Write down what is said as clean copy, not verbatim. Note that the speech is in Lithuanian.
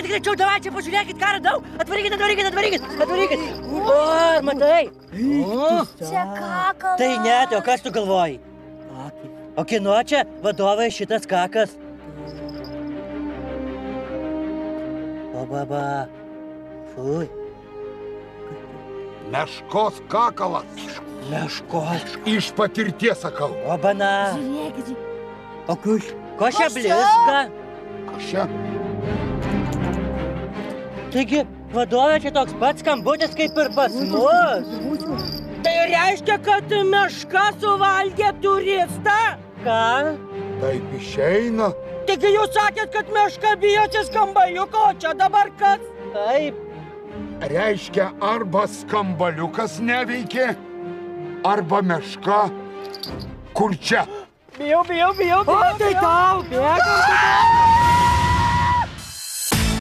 Atvarykit greičiau, davai, čia pažiūrėkit, ką radau. Atvarykit. O, ar matai? Čia kakalas. Tai net, o kas tu galvoji? O kino čia vadovai šitas kakas. O baba. Fui. Meškos kakalas. Meškos. Iš patirties sakau. O bana. Žiūrėkit. O ko čia blizga? Kašia. Taigi, vadovė čia toks pats skambutis kaip ir pas mus. Tai reiškia, kad meška suvalgė turistą? Ką? Taip išeina. Taigi jūs sakėt, kad meška bijosi skambaliuko, o čia dabar kas? Taip. Reiškia, arba skambaliukas neveikė, arba meška. Kur čia? Bijau. O, tai tau, bėgam.